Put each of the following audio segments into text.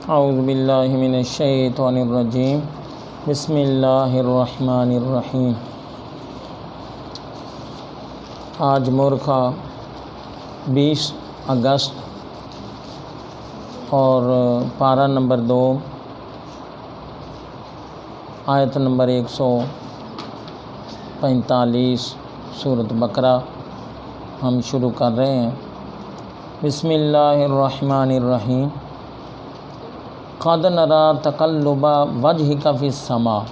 اعوذ باللہ من الشیطان الرجیم بسم اللہ الرحمن الرحیم۔ آج مورخہ 20 اگست اور پارہ نمبر 2 آیت نمبر 145 سورۃ بقرہ ہم شروع کر رہے ہیں۔ بسم اللہ الرحمن الرحیم۔ قد نری تقلب وجهك في السماء،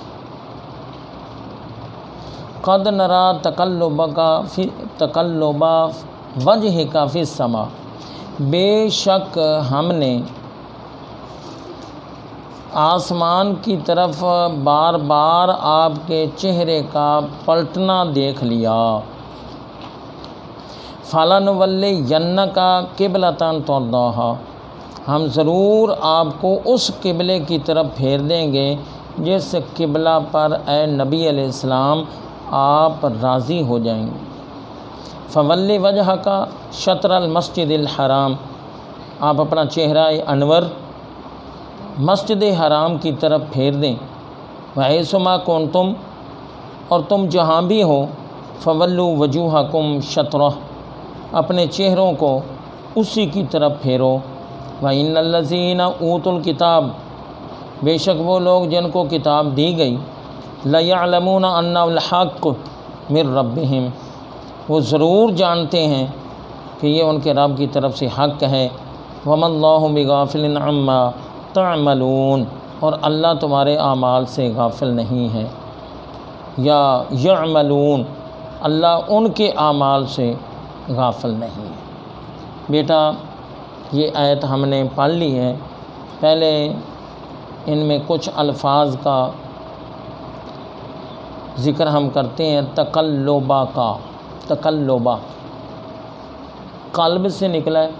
قد نری تقلب وجهك في السماء، بے شک ہم نے آسمان کی طرف بار بار آپ کے چہرے کا پلٹنا دیکھ لیا۔ فَلَنُوَلِّيَنَّكَ قِبْلَةً تَرْضَاهَا، ہم ضرور آپ کو اس قبلے کی طرف پھیر دیں گے جس قبلہ پر اے نبی علیہ السلام آپ راضی ہو جائیں گے۔ فَوَلِّ وَجْهَكَ شَطْرَ الْمَسْجِدِ الْحَرَامِ، آپ اپنا چہرہ انور مسجد حرام کی طرف پھیر دیں۔ وَحَيْثُ مَا كُنْتُمْ، اور تم جہاں بھی ہو، فَوَلُّوا وُجُوهَكُمْ شَطْرَهُ، اپنے چہروں کو اسی کی طرف پھیرو۔ وَإِنَّ الَّذِينَ أُوتُوا الْكِتَابَ، بے شک وہ لوگ جن کو کتاب دی گئی، لَيَعْلَمُونَ أَنَّهُ الْحَقُّ مِنْ رَبِّهِمْ، وہ ضرور جانتے ہیں کہ یہ ان کے رب کی طرف سے حق ہے۔ وَمَا اللَّهُ بِغَافِلٍ عَمَّا تَعْمَلُونَ، اور اللہ تمہارے اعمال سے غافل نہیں ہے۔ یا یعملون، اللہ ان کے اعمال سے غافل نہیں ہے۔ بیٹا یہ آیت ہم نے پڑھ لی ہے، پہلے ان میں کچھ الفاظ کا ذکر ہم کرتے ہیں۔ تقلبہ کا، تقلبہ قلب سے نکلا ہے۔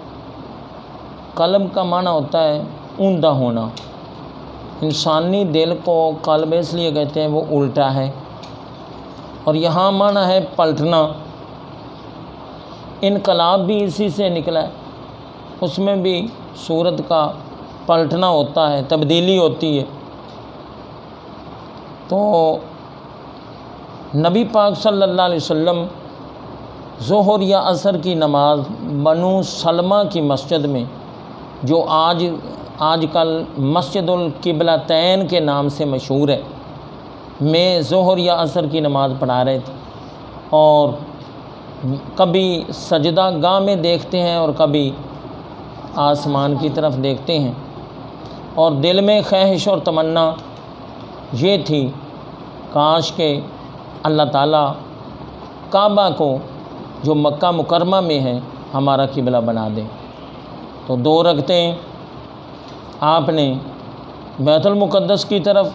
قلب کا معنی ہوتا ہے اوندا ہونا۔ انسانی دل کو قلب اس لیے کہتے ہیں وہ الٹا ہے، اور یہاں معنی ہے پلٹنا۔ انقلاب بھی اسی سے نکلا ہے، اس میں بھی صورت کا پلٹنا ہوتا ہے، تبدیلی ہوتی ہے۔ تو نبی پاک صلی اللہ علیہ وسلم ظہر یا عصر کی نماز بنو سلمہ کی مسجد میں، جو آج کل مسجد القبلتین کے نام سے مشہور ہے، میں ظہر یا عصر کی نماز پڑھا رہے تھے، اور کبھی سجدہ گاہ میں دیکھتے ہیں اور کبھی آسمان کی طرف دیکھتے ہیں، اور دل میں خواہش اور تمنا یہ تھی کاش کہ اللہ تعالیٰ کعبہ کو جو مکہ مکرمہ میں ہے ہمارا قبلہ بنا دے۔ تو 2 رکعتیں آپ نے بیت المقدس کی طرف،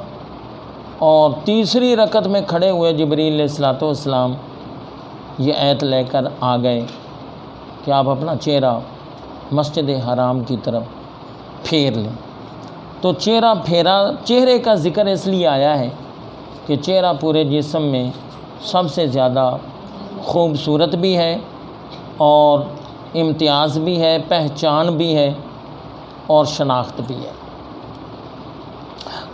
اور تیسری رکعت میں کھڑے ہوئے جبریل علیہ السلام یہ آیت لے کر آ گئے کہ آپ اپنا چہرہ مسجد حرام کی طرف پھیر لیں۔ تو چہرے کا ذکر اس لیے آیا ہے کہ چہرہ پورے جسم میں سب سے زیادہ خوبصورت بھی ہے، اور امتیاز بھی ہے، پہچان بھی ہے، اور شناخت بھی ہے۔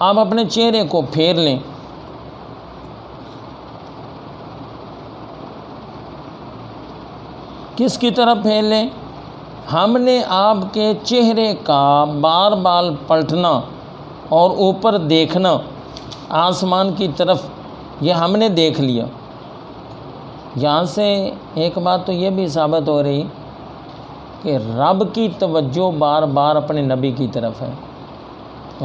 آپ اپنے چہرے کو پھیر لیں۔ کس کی طرف پھیر لیں؟ ہم نے آپ کے چہرے کا بار بار پلٹنا اور اوپر دیکھنا آسمان کی طرف، یہ ہم نے دیکھ لیا۔ یہاں سے ایک بات تو یہ بھی ثابت ہو رہی کہ رب کی توجہ بار بار اپنے نبی کی طرف ہے۔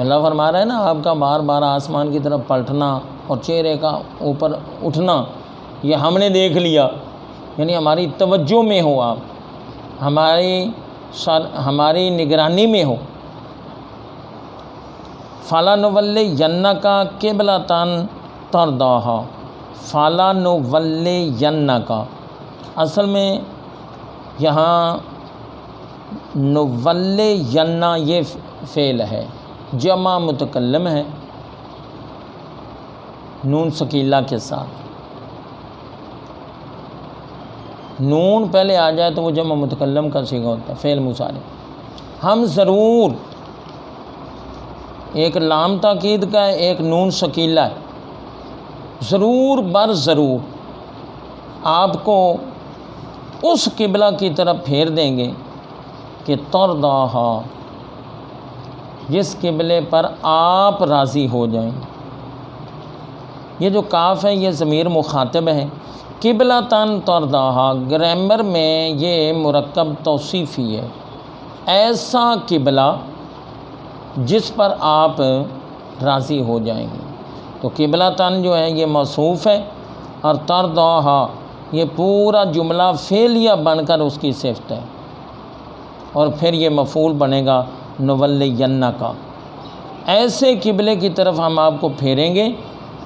اللہ فرما رہا ہے نا، آپ کا بار بار آسمان کی طرف پلٹنا اور چہرے کا اوپر اٹھنا یہ ہم نے دیکھ لیا، یعنی ہماری توجہ میں ہو آپ، ہماری نگرانی میں ہو۔ فَلَنُوَلِّيَنَّكَ قِبْلَةً تَرْضَاهَا، فَلَنُوَلِّيَنَّكَ، اصل میں یہاں نُوَلِّيَنَّ یہ فعل ہے، جمع متکلم ہے نون ثقیلہ کے ساتھ۔ نون پہلے آ جائے تو وہ جمع متکلم کا صیغہ ہوتا ہے، فعل مصارع۔ ہم ضرور، ایک لام تاکید کا ہے، ایک نون ثقیلہ ہے، ضرور بر ضرور آپ کو اس قبلہ کی طرف پھیر دیں گے کہ ترضاہا، جس قبلے پر آپ راضی ہو جائیں۔ یہ جو کاف ہے یہ ضمیر مخاطب ہے۔ قبلۃً ترضاہا گرامر میں یہ مرکب توصیفی ہے، ایسا قبلہ جس پر آپ راضی ہو جائیں گے۔ تو قبلۃً جو ہے یہ موصوف ہے، اور ترضاہا یہ پورا جملہ فعلیہ بن کر اس کی صفت ہے، اور پھر یہ مفعول بنے گا نولینک، ایسے قبلے کی طرف ہم آپ کو پھیریں گے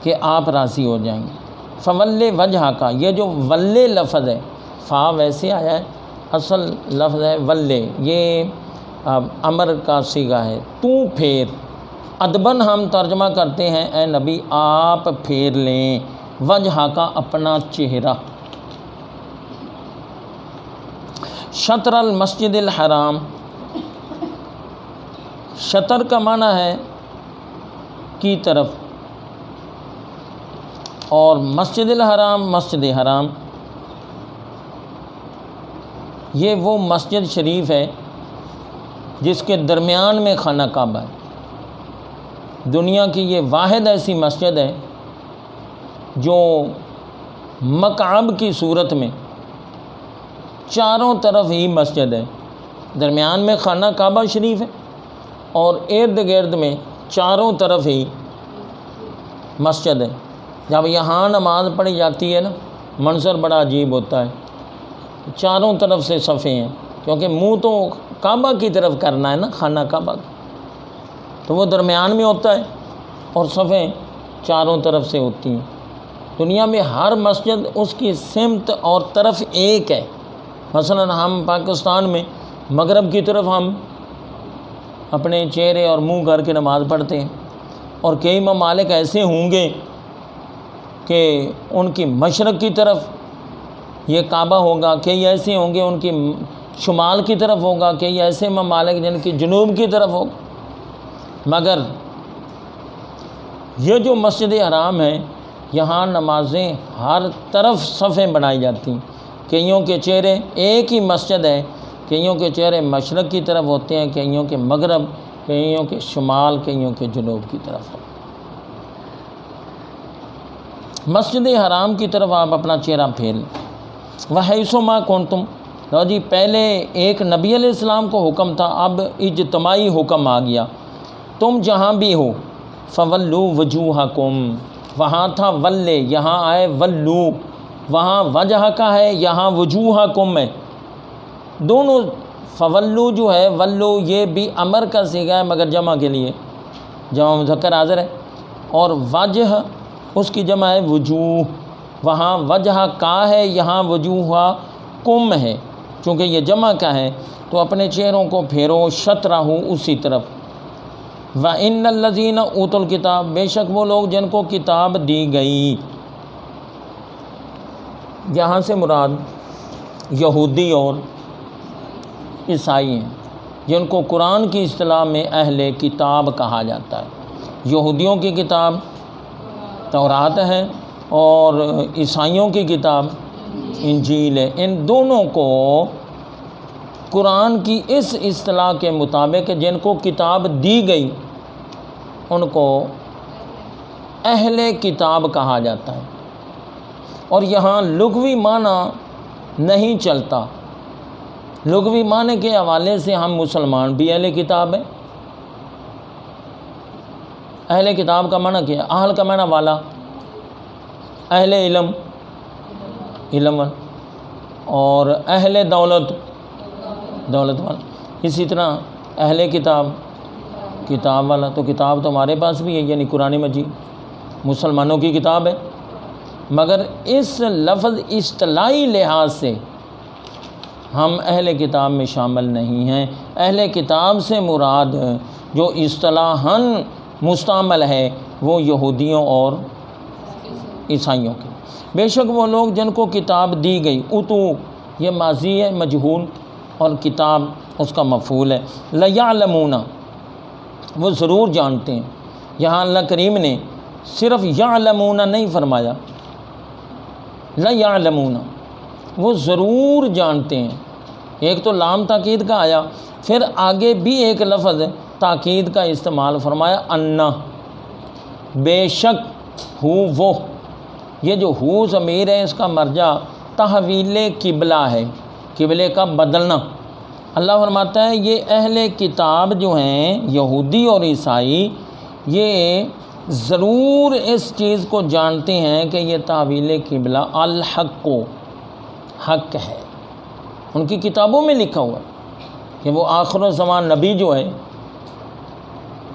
کہ آپ راضی ہو جائیں گے۔ فولی وجہ کا، یہ جو ولے لفظ ہے، فا ویسے آیا ہے، اصل لفظ ہے ولے، یہ امر کا صیغہ ہے، تو پھیر۔ ادبن ہم ترجمہ کرتے ہیں اے نبی آپ پھیر لیں، وجہ کا اپنا چہرہ۔ شطر المسجد الحرام، شطر کا معنی ہے کی طرف، اور مسجد الحرام مسجد حرام، یہ وہ مسجد شریف ہے جس کے درمیان میں خانہ کعبہ ہے۔ دنیا کی یہ واحد ایسی مسجد ہے جو مکعب کی صورت میں چاروں طرف ہی مسجد ہے، درمیان میں خانہ کعبہ شریف ہے، اور ارد گرد میں چاروں طرف ہی مسجد ہے۔ جب یہاں نماز پڑھی جاتی ہے نا، منظر بڑا عجیب ہوتا ہے، چاروں طرف سے صفیں ہیں، کیونکہ منہ تو کعبہ کی طرف کرنا ہے نا، خانہ کعبہ کی، تو وہ درمیان میں ہوتا ہے اور صفیں چاروں طرف سے ہوتی ہیں۔ دنیا میں ہر مسجد اس کی سمت اور طرف ایک ہے۔ مثلا ہم پاکستان میں مغرب کی طرف ہم اپنے چہرے اور منہ کر کے نماز پڑھتے ہیں، اور کئی ممالک ایسے ہوں گے کہ ان کی مشرق کی طرف یہ کعبہ ہوگا، کئی ایسے ہوں گے ان کی شمال کی طرف ہوگا، کئی ایسے ممالک جن کی جنوب کی طرف ہوگا۔ مگر یہ جو مسجد حرام ہے، یہاں نمازیں ہر طرف صفیں بنائی جاتی ہیں۔ کئیوں کے چہرے، ایک ہی مسجد ہے، کئیوں کے چہرے مشرق کی طرف ہوتے ہیں، کئیوں کے مغرب، کئیوں کے شمال، کئیوں کے جنوب کی طرف۔ مسجد حرام کی طرف آپ اپنا چہرہ پھیر لیں۔ وَحَيْثُمَا كُنْتُمْ، لو جی پہلے ایک نبی علیہ السلام کو حکم تھا، اب اجتماعی حکم آ گیا، تم جہاں بھی ہو، فَوَلُّوا وُجُوهَكُمْ، وہاں تھا ولے، یہاں آئے ولو، وہاں وجہ کا ہے، یہاں وجوہکم ہے، دونوں۔ فولو جو ہے، ولو یہ بھی امر کا صیغہ ہے مگر جمع کے لیے، جمع مذکر حاضر ہے، اور وجہ اس کی جمع ہے وجوہ، وہاں وجہ کا ہے، یہاں وجوہ کم ہے، چونکہ یہ جمع کا ہے تو اپنے چہروں کو پھیرو شطرہ اسی طرف۔ وَإِنَّ الَّذِينَ أُوتُوا الْكِتَابَ، بے شک وہ لوگ جن کو کتاب دی گئی، یہاں سے مراد یہودی اور عیسائی ہیں، جن کو قرآن کی اصطلاح میں اہل کتاب کہا جاتا ہے۔ یہودیوں کی کتاب تورات ہے اور عیسائیوں کی کتاب انجیل ہے۔ ان دونوں کو قرآن کی اس اصطلاح کے مطابق جن کو کتاب دی گئی ان کو اہل کتاب کہا جاتا ہے، اور یہاں لغوی معنی نہیں چلتا۔ لغوی معنی کے حوالے سے ہم مسلمان بھی اہل کتاب ہیں۔ اہل کتاب کا معنی کیا ہے؟ اہل کا معنی والا، اہل علم علم والا، اور اہل دولت دولت والا۔ اسی طرح اہل کتاب کتاب والا، تو کتاب تو ہمارے پاس بھی ہے، یعنی قرآن مجید مسلمانوں کی کتاب ہے، مگر اس لفظ اصطلاحی لحاظ سے ہم اہل کتاب میں شامل نہیں ہیں۔ اہل کتاب سے مراد جو اصطلاحاً مستعمل ہے وہ یہودیوں اور عیسائیوں کی۔ بے شک وہ لوگ جن کو کتاب دی گئی، اتو یہ ماضی ہے مجہول اور کتاب اس کا مفعول ہے۔ لیعلمون، وہ ضرور جانتے ہیں۔ یہاں اللہ کریم نے صرف یعلمون نہیں فرمایا، لیعلمون، وہ ضرور جانتے ہیں۔ ایک تو لام تاکید کا آیا، پھر آگے بھی ایک لفظ تاکید کا استعمال فرمایا، انا، بے شک ہو وہ۔ یہ جو ہو ضمیر ہے اس کا مرجع تحویل قبلہ ہے، قبلے کا بدلنا۔ اللہ فرماتا ہے یہ اہل کتاب جو ہیں یہودی اور عیسائی، یہ ضرور اس چیز کو جانتے ہیں کہ یہ تحویل قبلہ الحق کو حق ہے۔ ان کی کتابوں میں لکھا ہوا ہے کہ وہ آخر الزمان نبی جو ہے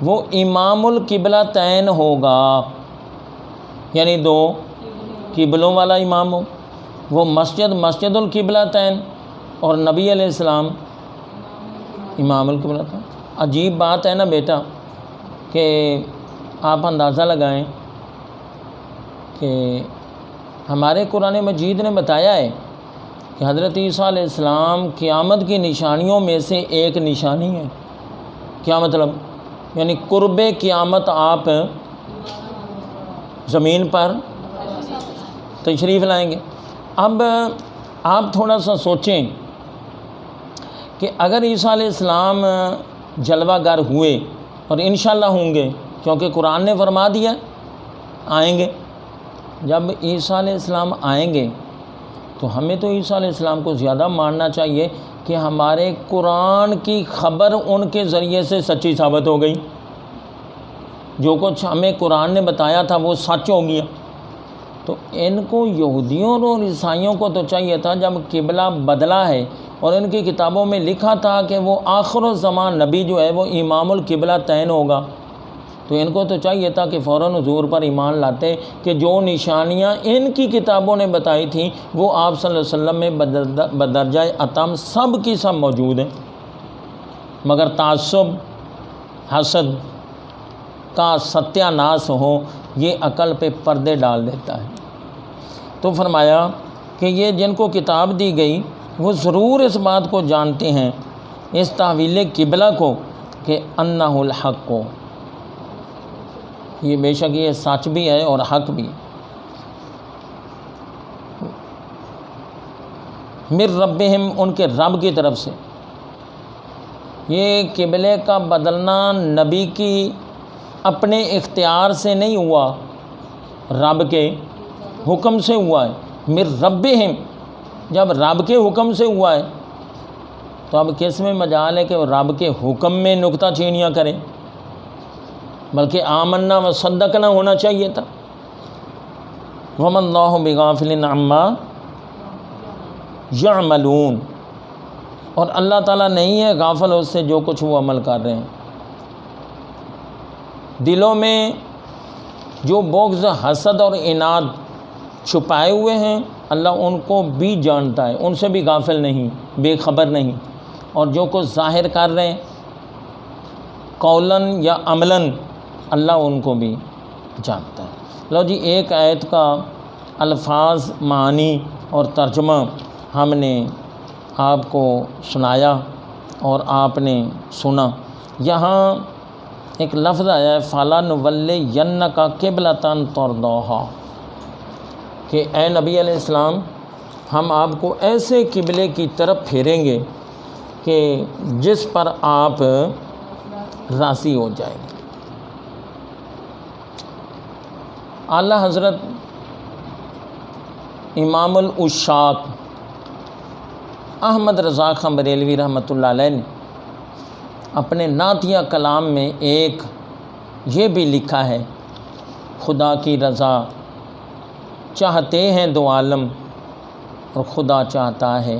وہ امام القبلتین ہوگا، یعنی دو قبلوں والا امام ہو۔ وہ مسجد القبلتین اور نبی علیہ السلام امام القبلتین۔ عجیب بات ہے نا بیٹا کہ آپ اندازہ لگائیں کہ ہمارے قرآن مجید نے بتایا ہے کہ حضرت عیسیٰ علیہ السلام قیامت کی نشانیوں میں سے ایک نشانی ہے۔ کیا مطلب؟ یعنی قرب قیامت آپ زمین پر تشریف لائیں گے۔ اب آپ تھوڑا سا سوچیں کہ اگر عیسیٰ علیہ السلام جلوہ گر ہوئے، اور انشاءاللہ ہوں گے کیونکہ قرآن نے فرما دیا آئیں گے، جب عیسیٰ علیہ السلام آئیں گے تو ہمیں تو عیسیٰ علیہ السلام کو زیادہ ماننا چاہیے کہ ہمارے قرآن کی خبر ان کے ذریعے سے سچی ثابت ہو گئی۔ جو کچھ ہمیں قرآن نے بتایا تھا وہ سچ ہو گیا۔ تو ان کو یہودیوں اور عیسائیوں کو تو چاہیے تھا، جب قبلہ بدلا ہے اور ان کی کتابوں میں لکھا تھا کہ وہ آخر الزمان نبی جو ہے وہ امام القبلتین ہوگا، تو ان کو تو چاہیے تھا کہ فوراً حضور پر ایمان لاتے کہ جو نشانیاں ان کی کتابوں نے بتائی تھیں وہ آپ صلی اللہ علیہ وسلم میں بدرجہ اتم سب کی سب موجود ہیں، مگر تعصب حسد کا ستیہ ناس ہو یہ عقل پہ پردے ڈال دیتا ہے۔ تو فرمایا کہ یہ جن کو کتاب دی گئی وہ ضرور اس بات کو جانتے ہیں، اس تحویل قبلہ کو، کہ انہ الحق کو، یہ بے شک یہ سچ بھی ہے اور حق بھی۔ من ربہم، ان کے رب کی طرف سے۔ یہ قبلے کا بدلنا نبی کی اپنے اختیار سے نہیں ہوا، رب کے حکم سے ہوا ہے۔ من ربہم، جب رب کے حکم سے ہوا ہے تو اب کس میں مجال ہے کہ وہ رب کے حکم میں نکتہ چینیاں کریں، بلکہ آمنا و صدقنا ہونا چاہیے تھا۔ وما اللہ بغافل عما یعملون، اور اللہ تعالیٰ نہیں ہے غافل اس سے جو کچھ وہ عمل کر رہے ہیں۔ دلوں میں جو بغض حسد اور عناد چھپائے ہوئے ہیں اللہ ان کو بھی جانتا ہے، ان سے بھی غافل نہیں، بے خبر نہیں، اور جو کچھ ظاہر کر رہے ہیں قولاً یا عملاً اللہ ان کو بھی جانتا ہے۔ لو جی، ایک آیت کا الفاظ، معانی اور ترجمہ ہم نے آپ کو سنایا اور آپ نے سنا۔ یہاں ایک لفظ آیا ہے فَلَنُوَلِّيَنَّكَ قِبْلَةً تَرْضَاهَا، کہ اے نبی علیہ السلام ہم آپ کو ایسے قبلے کی طرف پھیریں گے کہ جس پر آپ راضی ہو جائیں گے۔ اعلیٰ حضرت امام العشاق احمد رضا خان بریلوی رحمۃ اللہ علیہ نے اپنے نعتیہ کلام میں ایک یہ بھی لکھا ہے، خدا کی رضا چاہتے ہیں دو عالم اور خدا چاہتا ہے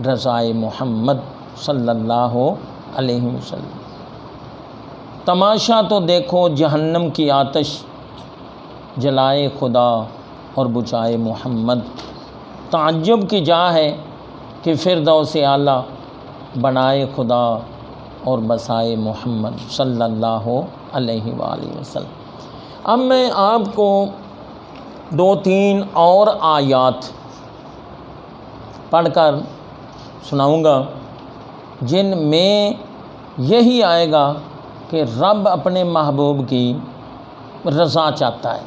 رضائے محمد صلی اللہ علیہ وسلم۔ تماشا تو دیکھو جہنم کی آتش، جلائے خدا اور بجھائے محمد۔ تعجب کی جا ہے کہ فردوس اعلیٰ بنائے خدا اور بسائے محمد صلی اللہ علیہ وآلہ وسلم۔ اب میں آپ کو 2-3 اور آیات پڑھ کر سناؤں گا، جن میں یہی آئے گا کہ رب اپنے محبوب کی رضا چاہتا ہے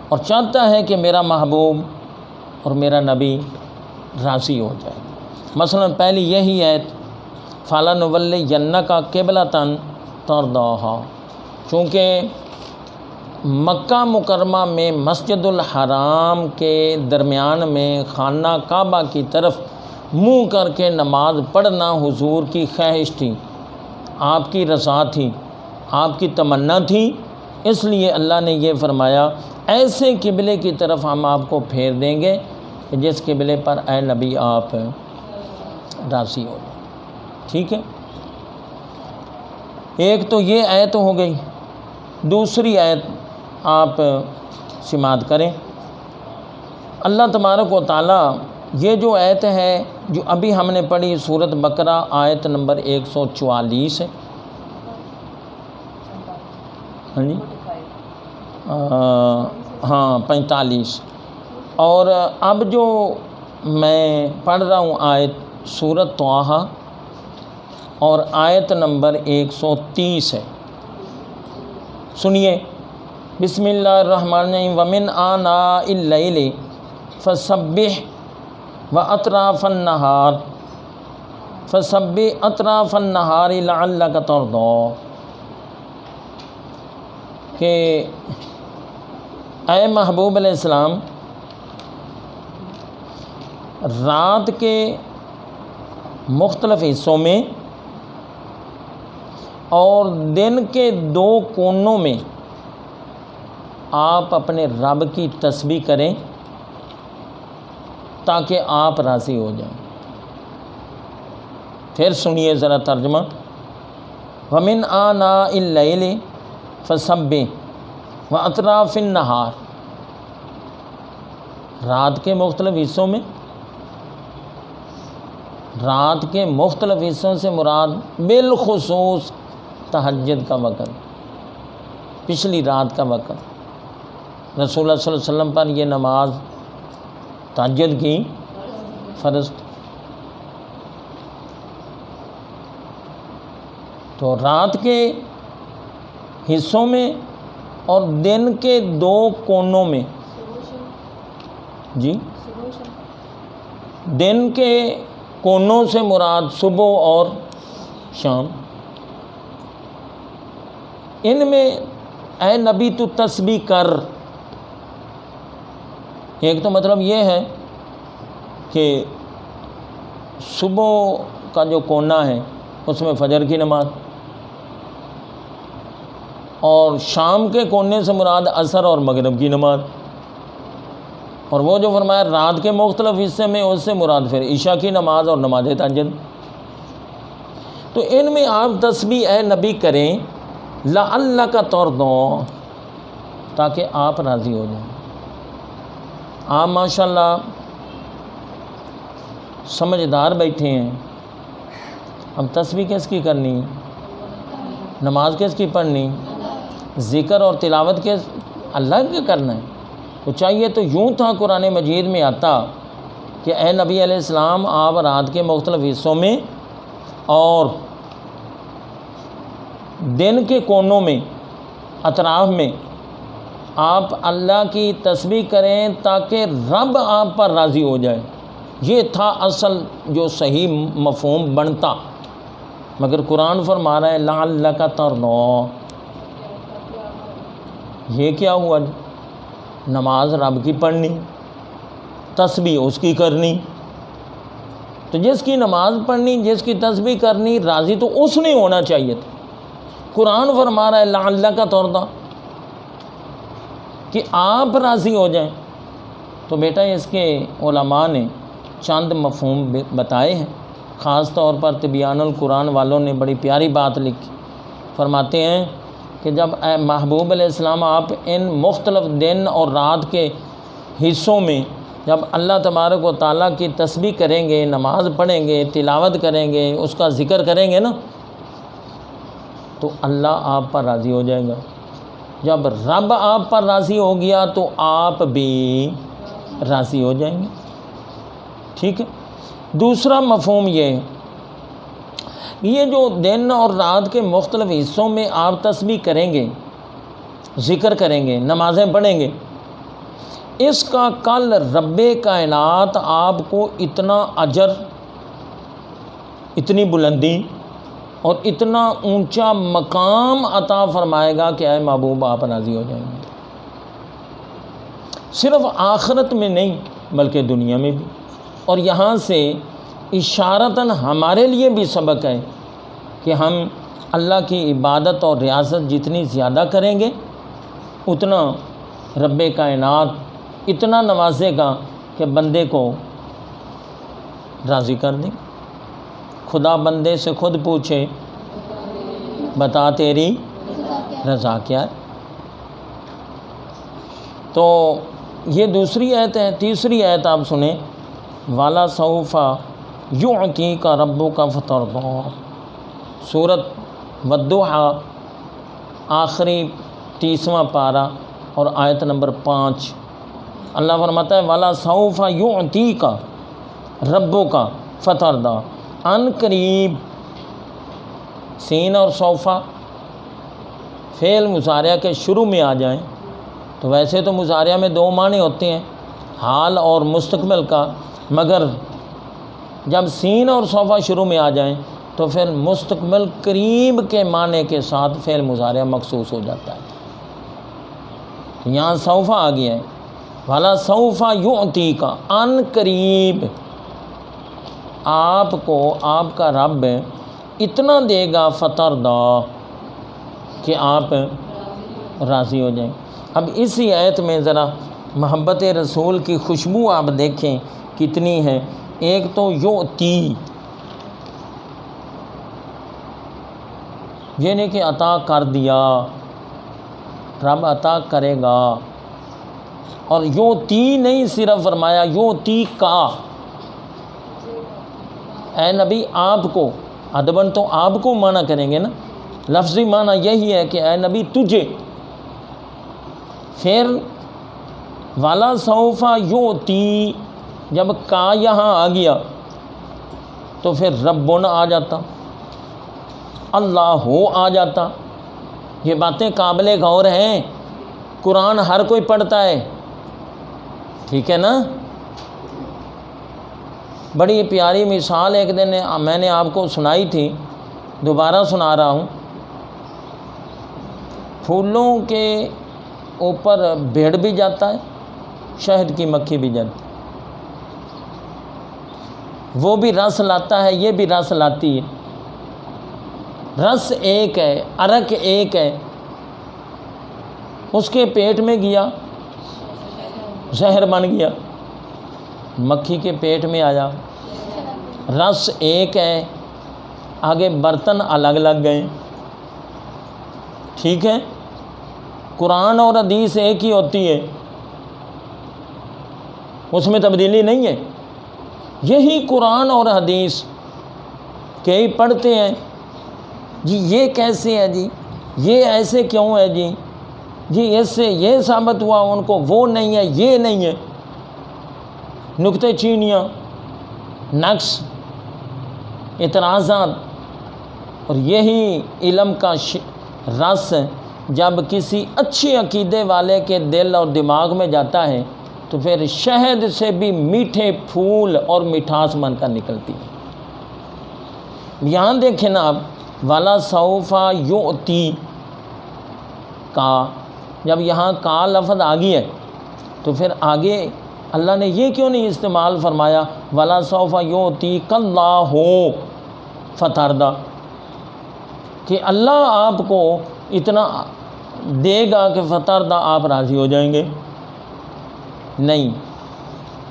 اور چاہتا ہے کہ میرا محبوب اور میرا نبی راضی ہو جائے۔ مثلا پہلی یہی ہے فَلَنُوَلِّيَنَّكَ قِبْلَةً تَرْضَاهَا، چونکہ مکہ مکرمہ میں مسجد الحرام کے درمیان میں خانہ کعبہ کی طرف منہ کر کے نماز پڑھنا حضور کی خواہش تھی، آپ کی رضا تھی، آپ کی تمنا تھی، اس لیے اللہ نے یہ فرمایا ایسے قبلے کی طرف ہم آپ کو پھیر دیں گے کہ جس قبلے پر اے نبی آپ راضی ہو جائیں۔ ٹھیک ہے، ایک تو یہ آیت ہو گئی۔ دوسری آیت آپ سماعت کریں۔ اللہ تبارک و تعالیٰ یہ جو آیت ہے جو ابھی ہم نے پڑھی سورۃ بقرہ آیت نمبر 144 ہے، ہاں جی، ہاں 45، اور اب جو میں پڑھ رہا ہوں آیت سورۃ طٰہٰ اور آیت نمبر 130 ہے، سنیے۔ بسم اللہ الرحمن الرحیم وَمِنْ آنَاءِ اللَّيْلِ فَسَبِّحْ وَأَطْرَافَ النَّهَارِ فَسَبِّحْ أَطْرَافَ النَّهَارِ لَعَلَّكَ تَرْضَىٰ، کہ اے محبوب علیہ السلام رات کے مختلف حصوں میں اور دن کے 2 کونوں میں آپ اپنے رب کی تسبیح کریں تاکہ آپ راضی ہو جائیں۔ پھر سنیے ذرا ترجمہ۔ وَمِنْ آنَاءِ اللَّيْلِ فَسَبِّحْ وَأَطْرَافِ النَّهَارِ، رات کے مختلف حصوں میں، رات کے مختلف حصوں سے مراد بالخصوص تہجد کا وقت، پچھلی رات کا وقت۔ رسول اللہ صلی اللہ علیہ وسلم پر یہ نماز تہجد کی فرض تھی، تو رات کے حصوں میں اور دن کے 2 کونوں میں، جی دن کے کونوں سے مراد صبح اور شام، ان میں اے نبی تو تسبیح کر۔ ایک تو مطلب یہ ہے کہ صبح کا جو کونا ہے اس میں فجر کی نماز، اور شام کے کونے سے مراد عصر اور مغرب کی نماز، اور وہ جو فرمایا رات کے مختلف حصے میں اس سے مراد پھر عشاء کی نماز اور نماز تہجد۔ تو ان میں آپ تسبیح اے نبی کریں لعلک ترضیٰ، تاکہ آپ راضی ہو جائیں۔ آپ ماشاءاللہ سمجھدار بیٹھے ہیں، اب تسبیح کس کی کرنی، نماز کس کی پڑھنی، ذکر اور تلاوت کس اللہ کے کرنا ہے۔ تو چاہیے تو یوں تھا قرآن مجید میں آتا کہ اے نبی علیہ السلام آپ رات کے مختلف حصوں میں اور دن کے کونوں میں، اطراف میں آپ اللہ کی تسبیح کریں تاکہ رب آپ پر راضی ہو جائے۔ یہ تھا اصل جو صحیح مفہوم بنتا، مگر قرآن فرما رہا ہے لعلک ترضیٰ۔ یہ کیا ہوا؟ نماز رب کی پڑھنی، تسبیح اس کی کرنی، تو جس کی نماز پڑھنی، جس کی تسبیح کرنی، راضی تو اس نے ہونا چاہیے تھا۔ قرآن فرما رہا ہے لعلک ترضیٰ، کہ آپ راضی ہو جائیں۔ تو بیٹا اس کے علماء نے چند مفہوم بتائے ہیں، خاص طور پر تبیان القرآن والوں نے بڑی پیاری بات لکھی، فرماتے ہیں کہ جب اے محبوب علیہ السلام آپ ان مختلف دن اور رات کے حصوں میں جب اللہ تبارک و تعالیٰ کی تسبیح کریں گے، نماز پڑھیں گے، تلاوت کریں گے، اس کا ذکر کریں گے نا، تو اللہ آپ پر راضی ہو جائے گا۔ جب رب آپ پر راضی ہو گیا تو آپ بھی راضی ہو جائیں گے۔ ٹھیک ہے، دوسرا مفہوم یہ جو دن اور رات کے مختلف حصوں میں آپ تسبیح کریں گے، ذکر کریں گے، نمازیں پڑھیں گے، اس کا کل رب کائنات آپ کو اتنا اجر، اتنی بلندی اور اتنا اونچا مقام عطا فرمائے گا کہ اے محبوب آپ راضی ہو جائیں گے، صرف آخرت میں نہیں بلکہ دنیا میں بھی۔ اور یہاں سے اشارتاً ہمارے لیے بھی سبق ہے کہ ہم اللہ کی عبادت اور ریاضت جتنی زیادہ کریں گے اتنا رب کائنات اتنا نوازے گا کہ بندے کو راضی کر دیں۔ خدا بندے سے خود پوچھے بتا تیری رضا کیا ہے۔ تو یہ دوسری آیت ہے۔ تیسری آیت آپ سنیں، والا سوف یعطیک ربک فترضی، سورۃ والضحیٰ آخری 30واں پارہ اور آیت نمبر 5۔ اللہ فرماتا ہے والا سوف یعطیک ربک فترضی، ان قریب، سین اور سوفا فعل مضارعہ کے شروع میں آ جائیں تو ویسے تو مضارعہ میں دو معنی ہوتے ہیں، حال اور مستقبل کا، مگر جب سین اور سوفا شروع میں آ جائیں تو پھر مستقبل قریب کے معنی کے ساتھ فعل مضارعہ مخصوص ہو جاتا ہے۔ یہاں سوفا آ گیا ہے، والا سوفا یعطیک، ان قریب آپ کو آپ کا رب اتنا دے گا فترضی کہ آپ راضی ہو جائیں۔ اب اسی آیت میں ذرا محبت رسول کی خوشبو آپ دیکھیں کتنی ہے۔ ایک تو یعطی، یہ نہیں کہ عطا کر دیا، رب عطا کرے گا، اور یعطی نہیں صرف فرمایا، یعطی کا، اے نبی آپ کو، ادباً تو آپ کو معنی کریں گے نا، لفظی معنی یہی ہے کہ اے نبی تجھے۔ پھر والا سوف یعطی، جب کا یہاں آ گیا تو پھر ربنا آ جاتا، اللہ آ جاتا۔ یہ باتیں قابل غور ہیں، قرآن ہر کوئی پڑھتا ہے، ٹھیک ہے نا۔ بڑی پیاری مثال ایک دن میں نے آپ کو سنائی تھی، دوبارہ سنا رہا ہوں۔ پھولوں کے اوپر بھیڑ بھی جاتا ہے، شہد کی مکھی بھی جاتی ہے، وہ بھی رس لاتا ہے، یہ بھی رس لاتی ہے، رس ایک ہے، عرق ایک ہے، اس کے پیٹ میں گیا زہر بن گیا، مکھی کے پیٹ میں آیا رس ایک ہے، آگے برتن الگ الگ گئے، ٹھیک ہے۔ قرآن اور حدیث ایک ہی ہوتی ہے، اس میں تبدیلی نہیں ہے۔ یہی قرآن اور حدیث کئی پڑھتے ہیں، جی یہ کیسے ہے، جی یہ ایسے کیوں ہے، جی اس سے یہ ثابت ہوا، ان کو وہ نہیں ہے، یہ نہیں ہے، نکتے چینیاں، نقص، اعتراضات۔ اور یہی علم کا رس جب کسی اچھے عقیدے والے کے دل اور دماغ میں جاتا ہے تو پھر شہد سے بھی میٹھے پھول اور مٹھاس بن کر نکلتی ہے۔ یہاں دیکھیں نا آپ، والا سوفا یعطی کا، جب یہاں کا لفظ آ گیا ہے تو پھر آگے اللہ نے یہ کیوں نہیں استعمال فرمایا والا سوفا یعطیک اللہ فترضی، کہ اللہ آپ کو اتنا دے گا کہ فترضی آپ راضی ہو جائیں گے؟ نہیں،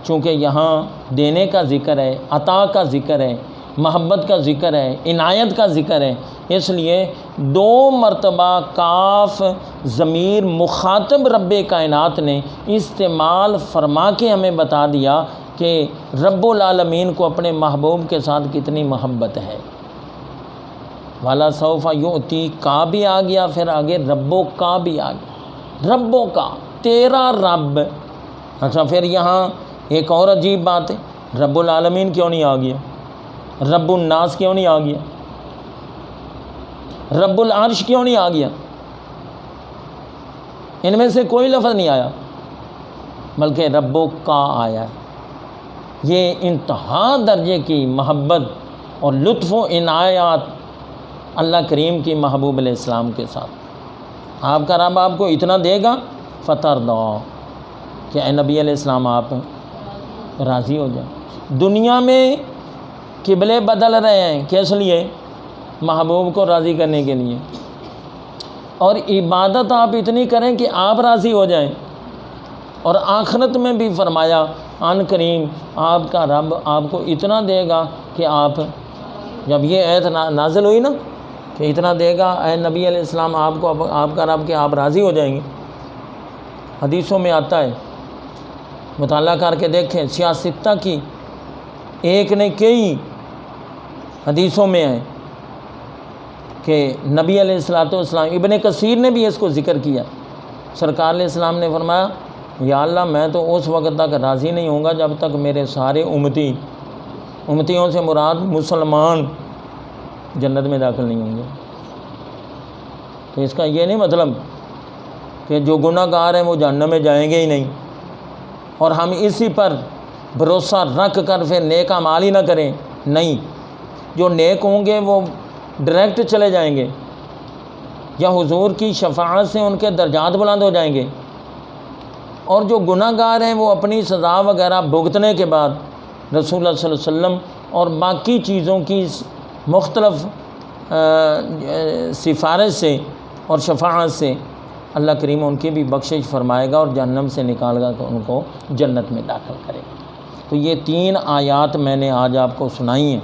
چونکہ یہاں دینے کا ذکر ہے، عطا کا ذکر ہے، محبت کا ذکر ہے، عنایت کا ذکر ہے، اس لیے دو مرتبہ کاف ضمیر مخاطب رب کائنات نے استعمال فرما کے ہمیں بتا دیا کہ رب العالمین کو اپنے محبوب کے ساتھ کتنی محبت ہے۔ والا سوف یعطی کا بھی آ گیا، پھر آگے ربو کا بھی آ گیا، ربوں کا، تیرا رب۔ اچھا، پھر یہاں ایک اور عجیب بات ہے، رب العالمین کیوں نہیں آ گیا؟ رب الناس کیوں نہیں آ گیا؟ رب العرش کیوں نہیں آ گیا؟ ان میں سے کوئی لفظ نہیں آیا، بلکہ ربو کا آیا۔ یہ انتہا درجے کی محبت اور لطف و عنایات اللہ کریم کی محبوب علیہ السلام کے ساتھ۔ آپ کا رب آپ کو اتنا دے گا فتر دو کہ اے نبی علیہ السلام آپ راضی ہو جائیں۔ دنیا میں قبلے بدل رہے ہیں، کس لیے؟ محبوب کو راضی کرنے کے لیے، اور عبادت آپ اتنی کریں کہ آپ راضی ہو جائیں۔ اور آخرت میں بھی فرمایا ان کریم آپ کا رب آپ کو اتنا دے گا کہ آپ، جب یہ آیت نازل ہوئی نا کہ اتنا دے گا اے نبی علیہ السلام آپ کو آپ کا رب کہ آپ راضی ہو جائیں گے، حدیثوں میں آتا ہے، مطالعہ کر کے دیکھیں، سیاستہ کی ایک نے کئی حدیثوں میں ہے کہ نبی علیہ السلام، ابن کثیر نے بھی اس کو ذکر کیا، سرکار علیہ السلام نے فرمایا یا اللہ میں تو اس وقت تک راضی نہیں ہوں گا جب تک میرے سارے امتیوں سے مراد مسلمان جنت میں داخل نہیں ہوں گے۔ تو اس کا یہ نہیں مطلب کہ جو گناہ گار ہیں وہ جہنم میں جائیں گے ہی نہیں، اور ہم اسی پر بھروسہ رکھ کر پھر نیک اعمال ہی نہ کریں، نہیں، جو نیک ہوں گے وہ ڈائریکٹ چلے جائیں گے، یا حضور کی شفاعت سے ان کے درجات بلند ہو جائیں گے، اور جو گناہ گار ہیں وہ اپنی سزا وغیرہ بھگتنے کے بعد رسول اللہ صلی اللہ علیہ وسلم اور باقی چیزوں کی مختلف سفارش سے اور شفاعت سے اللہ کریم ان کی بھی بخشش فرمائے گا اور جہنم سے نکال گا تو ان کو جنت میں داخل کرے گا۔ تو یہ 3 آیات میں نے آج آپ کو سنائی ہیں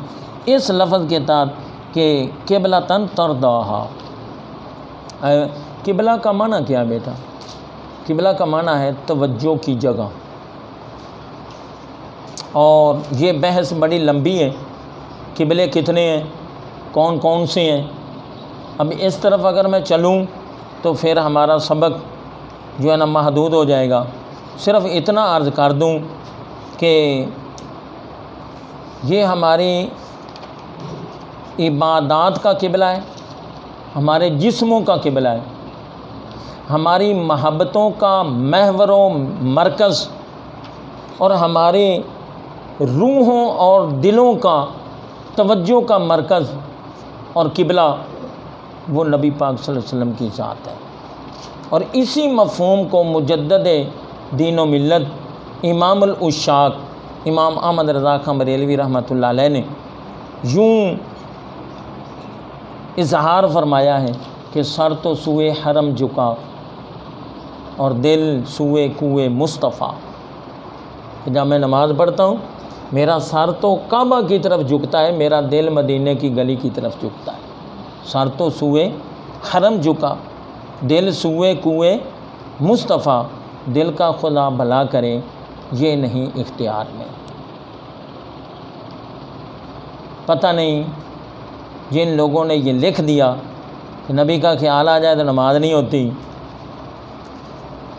اس لفظ کے تحت کہ قبلۃً ترضاھا۔ قبلہ کا معنی کیا بیٹا؟ قبلہ کا معنی ہے توجہ کی جگہ، اور یہ بحث بڑی لمبی ہے، قبلے کتنے ہیں، کون کون سے ہیں۔ اب اس طرف اگر میں چلوں تو پھر ہمارا سبق جو ہے نا محدود ہو جائے گا۔ صرف اتنا عرض کر دوں کہ یہ ہماری عبادات کا قبلہ ہے، ہمارے جسموں کا قبلہ ہے، ہماری محبتوں کا محور و مرکز، اور ہماری روحوں اور دلوں کا توجہ کا مرکز اور قبلہ وہ نبی پاک صلی اللہ علیہ وسلم کی ذات ہے۔ اور اسی مفہوم کو مجدد دین و ملت امام العشاق امام احمد رضا خان بریلوی رحمۃ اللہ علیہ نے یوں اظہار فرمایا ہے کہ سر تو سوئے حرم جھکا اور دل سوئے کوئے مصطفیٰ، کہ جب میں نماز پڑھتا ہوں میرا سر تو کعبہ کی طرف جھکتا ہے، میرا دل مدینے کی گلی کی طرف جھکتا ہے۔ سر تو سوئے حرم جھکا، دل سوئے کوئے مصطفیٰ، دل کا خدا بھلا کرے یہ نہیں اختیار میں۔ پتہ نہیں جن لوگوں نے یہ لکھ دیا کہ نبی کا خیال آ جائے تو نماز نہیں ہوتی،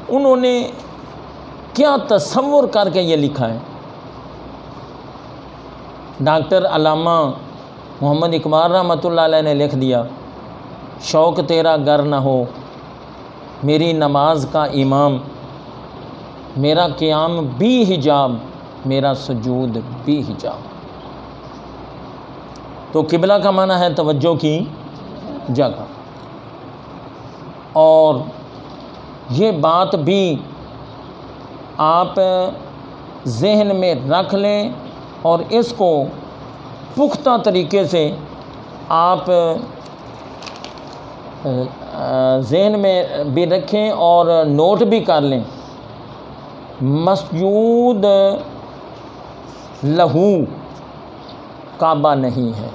انہوں نے کیا تصور کر کے یہ لکھا ہے۔ ڈاکٹر علامہ محمد اقبال رحمۃ اللہ علیہ نے لکھ دیا، شوق تیرا گر نہ ہو میری نماز کا امام، میرا قیام بھی حجاب میرا سجود بھی حجاب۔ تو قبلہ کا معنی ہے توجہ کی جگہ، اور یہ بات بھی آپ ذہن میں رکھ لیں اور اس کو پختہ طریقے سے آپ ذہن میں بھی رکھیں اور نوٹ بھی کر لیں۔ مسجود لہو کعبہ نہیں ہے،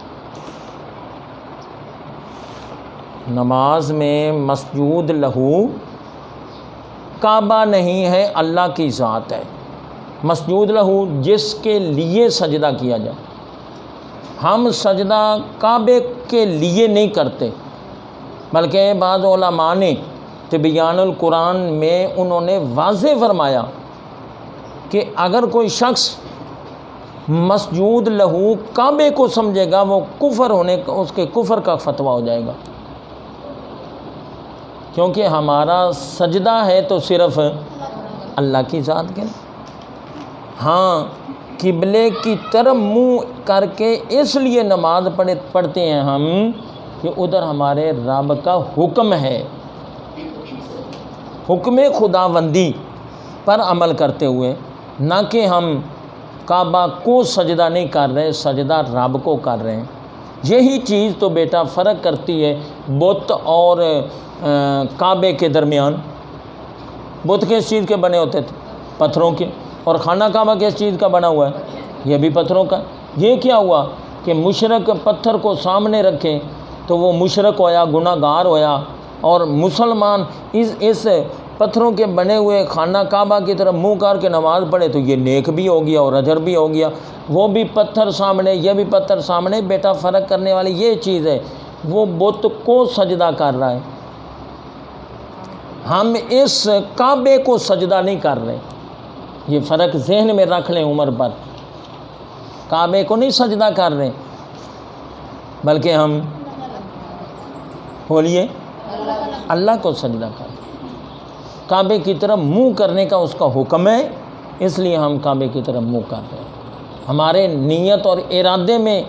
نماز میں مسجود لہو کعبہ نہیں ہے، اللہ کی ذات ہے۔ مسجود لہو جس کے لیے سجدہ کیا جائے، ہم سجدہ کعبے کے لیے نہیں کرتے، بلکہ بعض علماء نے تبیان القرآن میں انہوں نے واضح فرمایا کہ اگر کوئی شخص مسجود لہو کعبے کو سمجھے گا وہ کفر ہونے کا، اس کے کفر کا فتویٰ ہو جائے گا، کیونکہ ہمارا سجدہ ہے تو صرف اللہ کی ذات کے۔ ہاں قبلے کی طرف منہ کر کے اس لیے نماز پڑھتے ہیں ہم کہ ادھر ہمارے رب کا حکم ہے، حکم خداوندی پر عمل کرتے ہوئے، نہ کہ ہم کعبہ کو سجدہ نہیں کر رہے، سجدہ رب کو کر رہے ہیں۔ یہی چیز تو بیٹا فرق کرتی ہے بت اور کعبے کے درمیان۔ بت کس چیز کے بنے ہوتے تھے؟ پتھروں کے، اور خانہ کعبہ کس چیز کا بنا ہوا ہے؟ یہ بھی پتھروں کا۔ یہ کیا ہوا کہ مشرک پتھر کو سامنے رکھے تو وہ مشرک ہویا، گناہ گار ہویا، اور مسلمان اس پتھروں کے بنے ہوئے خانہ کعبہ کی طرف منہ کر کے نماز پڑھے تو یہ نیک بھی ہو گیا اور اجر بھی ہو گیا۔ وہ بھی پتھر سامنے، یہ بھی پتھر سامنے، بیٹا فرق کرنے والی یہ چیز ہے، وہ بت کو سجدہ کر رہا ہے، ہم اس کعبے کو سجدہ نہیں کر رہے۔ یہ فرق ذہن میں رکھ لیں عمر پر، کعبے کو نہیں سجدہ کر رہے بلکہ ہم بولیے اللہ کو سجدہ کر رہے۔ کعبے کی طرف منہ کرنے کا اس کا حکم ہے، اس لیے ہم کعبے کی طرف منہ کر رہے ہیں۔ ہمارے نیت اور ارادے میں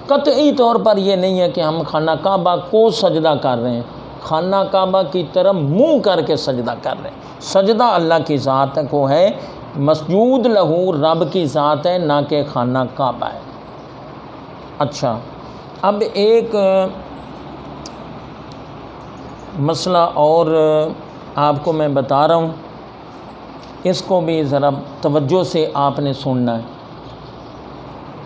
قطعی طور پر یہ نہیں ہے کہ ہم خانہ کعبہ کو سجدہ کر رہے ہیں، خانہ کعبہ کی طرف منہ کر کے سجدہ کر رہے ہیں۔ سجدہ اللہ کی ذات کو ہے، مسجود لہو رب کی ذات ہے، نہ کہ خانہ کعبہ ہے۔ اچھا، اب ایک مسئلہ اور آپ کو میں بتا رہا ہوں، اس کو بھی ذرا توجہ سے آپ نے سننا ہے۔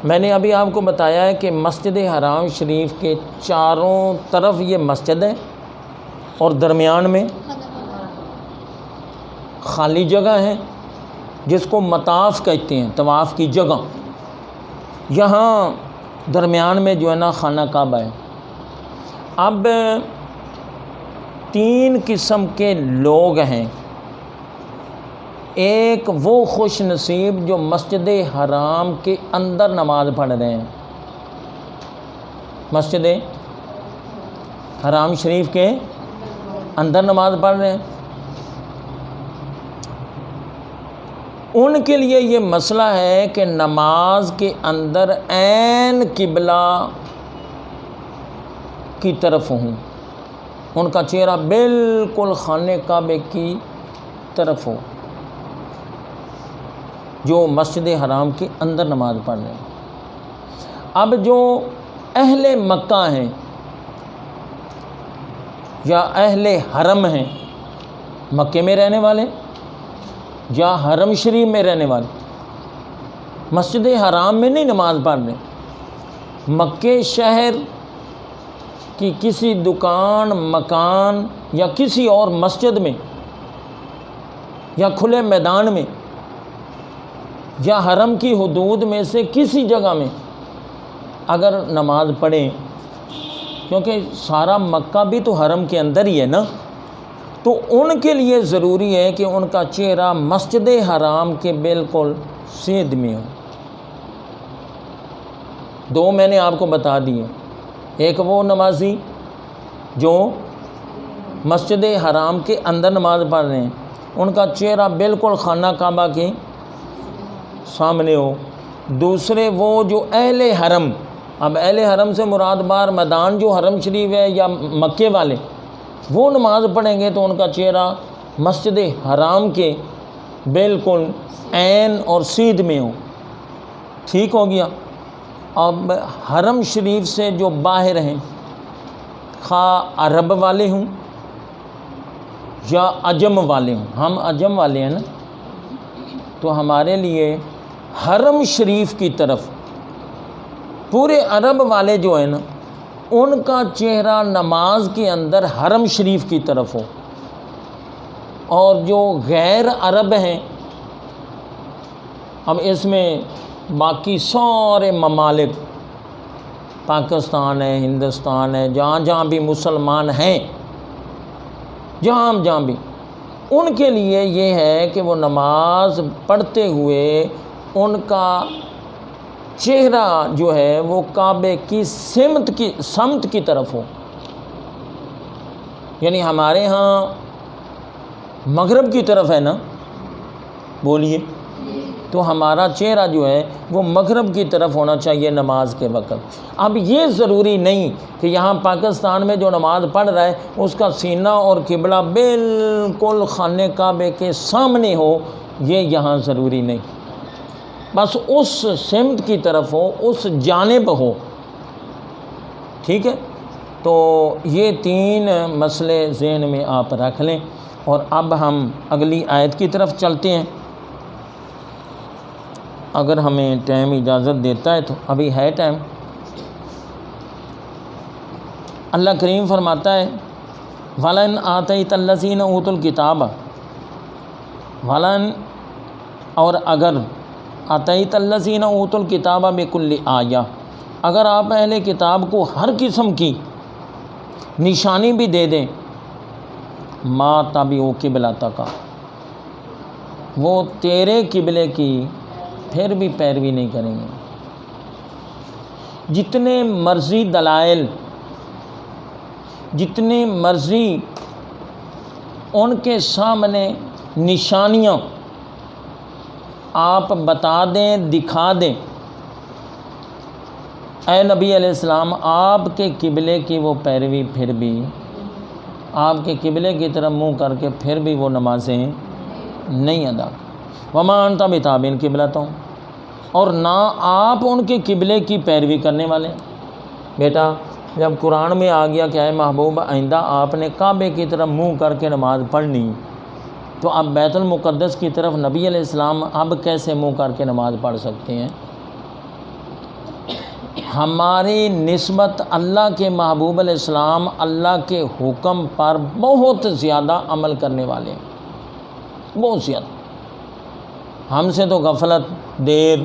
میں نے ابھی آپ کو بتایا ہے کہ مسجد حرام شریف کے چاروں طرف یہ مسجد ہے اور درمیان میں خالی جگہ ہے جس کو مطاف کہتے ہیں، طواف کی جگہ۔ یہاں درمیان میں جو ہے نا خانہ کعبہ ہے۔ اب 3 قسم کے لوگ ہیں۔ ایک وہ خوش نصیب جو مسجد حرام کے اندر نماز پڑھ رہے ہیں، مسجد حرام شریف کے اندر نماز پڑھ رہے ہیں، ان کے لیے یہ مسئلہ ہے کہ نماز کے اندر عین قبلہ کی طرف ہوں، ان کا چہرہ بالکل خانہ کعبے کی طرف ہو، جو مسجد حرام کے اندر نماز پڑھ رہے ہیں۔ اب جو اہل مکہ ہیں یا اہل حرم ہیں، مکے میں رہنے والے یا حرم شریف میں رہنے والے، مسجد حرام میں نہیں نماز پڑھ رہے، مکے شہر کی کسی دکان، مکان یا کسی اور مسجد میں یا کھلے میدان میں یا حرم کی حدود میں سے کسی جگہ میں اگر نماز پڑھیں، کیونکہ سارا مکہ بھی تو حرم کے اندر ہی ہے نا، تو ان کے لیے ضروری ہے کہ ان کا چہرہ مسجد حرام کے بالکل سیدھ میں ہو۔ 2 میں نے آپ کو بتا دیے، ایک وہ نمازی جو مسجد حرام کے اندر نماز پڑھ رہے ہیں، ان کا چہرہ بالکل خانہ کعبہ کے سامنے ہو۔ دوسرے وہ جو اہل حرم، اب اہل حرم سے مراد بار میدان جو حرم شریف ہے یا مکے والے، وہ نماز پڑھیں گے تو ان کا چہرہ مسجد حرام کے بالکل عین اور سیدھ میں ہو۔ ٹھیک ہو گیا۔ اب حرم شریف سے جو باہر ہیں، خواہ عرب والے ہوں یا عجم والے ہوں، ہم عجم والے ہیں نا، تو ہمارے لیے حرم شریف کی طرف پورے عرب والے جو ہیں نا، ان کا چہرہ نماز کے اندر حرم شریف کی طرف ہو، اور جو غیر عرب ہیں، اب اس میں باقی سارے ممالک، پاکستان ہے، ہندوستان ہے، جہاں جہاں بھی مسلمان ہیں، جہاں بھی، ان کے لیے یہ ہے کہ وہ نماز پڑھتے ہوئے ان کا چہرہ جو ہے وہ کعبے کی سمت کی طرف ہو. یعنی ہمارے ہاں مغرب کی طرف ہے نا، بولیے، تو ہمارا چہرہ جو ہے وہ مغرب کی طرف ہونا چاہیے نماز کے وقت. اب یہ ضروری نہیں کہ یہاں پاکستان میں جو نماز پڑھ رہا ہے اس کا سینہ اور قبلہ بالکل خانہ کعبے کے سامنے ہو، یہ یہاں ضروری نہیں، بس اس سمت کی طرف ہو، اس جانب ہو. ٹھیک ہے، تو یہ 3 مسئلے ذہن میں آپ رکھ لیں. اور اب ہم اگلی آیت کی طرف چلتے ہیں، اگر ہمیں ٹائم اجازت دیتا ہے تو. ابھی ہے ٹائم. اللہ کریم فرماتا ہے وَلَنْ آتَيْتَ الَّذِينَ أُوتُوا الْكِتَابَ، وَلَنْ اور اگر آتَيْتَ الَّذِينَ أُوتُوا الْكِتَابَ بِكُلِّ آیَةٍ، اگر آپ اہل کتاب کو ہر قسم کی نشانی بھی دے دیں، ما تَبِعُوا قِبْلَتَکَ، وہ تیرے قبلے کی پھر بھی پیروی نہیں کریں گے. جتنے مرضی دلائل، جتنے مرضی ان کے سامنے نشانیاں آپ بتا دیں، دکھا دیں، اے نبی علیہ السلام آپ کے قبلے کی وہ پیروی پھر بھی، آپ کے قبلے کی طرف منہ کر کے پھر بھی وہ نمازیں نہیں ادا. وما انت بتابع قبلتہم، اور نہ آپ ان کے قبلے کی پیروی کرنے والے. بیٹا جب قرآن میں آ گیا کہ اے محبوب آئندہ آپ نے کعبے کی طرف منہ کر کے نماز پڑھنی، تو اب بیت المقدس کی طرف نبی علیہ السلام اب کیسے منہ کر کے نماز پڑھ سکتے ہیں؟ ہماری نسبت اللہ کے محبوب علیہ السلام اللہ کے حکم پر بہت زیادہ عمل کرنے والے ہیں، بہت زیادہ. ہم سے تو غفلت، دیر،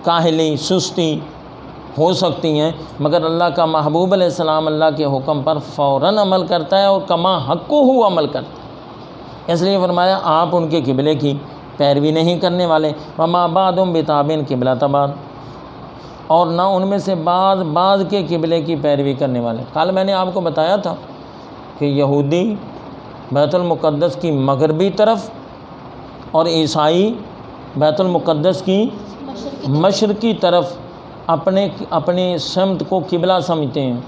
کاہلی، سستی ہو سکتی ہیں، مگر اللہ کا محبوب علیہ السلام اللہ کے حکم پر فوراً عمل کرتا ہے اور کما حقہ عمل کرتا ہے. اس لیے فرمایا آپ ان کے قبلے کی پیروی نہیں کرنے والے. وما بعضهم بتابع قبلۃ بعض، اور نہ ان میں سے بعض کے قبلے کی پیروی کرنے والے. کل میں نے آپ کو بتایا تھا کہ یہودی بیت المقدس کی مغربی طرف اور عیسائی بیت المقدس کی مشرقی طرف اپنے سمت کو قبلہ سمجھتے ہیں.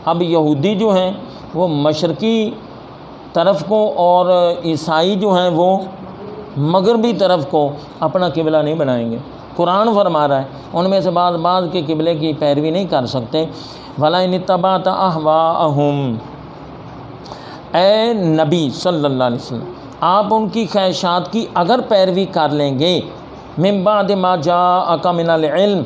اب یہودی جو ہیں وہ مشرقی طرف کو اور عیسائی جو ہیں وہ مغربی طرف کو اپنا قبلہ نہیں بنائیں گے. قرآن فرما رہا ہے ان میں سے بعض کے قبلے کی پیروی نہیں کر سکتے. وَلَا إِنِ اتَّبَعْتَ أَهْوَاءَهُمْ، اے نبی صلی اللہ علیہ وسلم آپ ان کی خواہشات کی اگر پیروی کر لیں گے، مِن بَعْدِ مَا جَاءَكَ مِنَ الْعِلْمِ،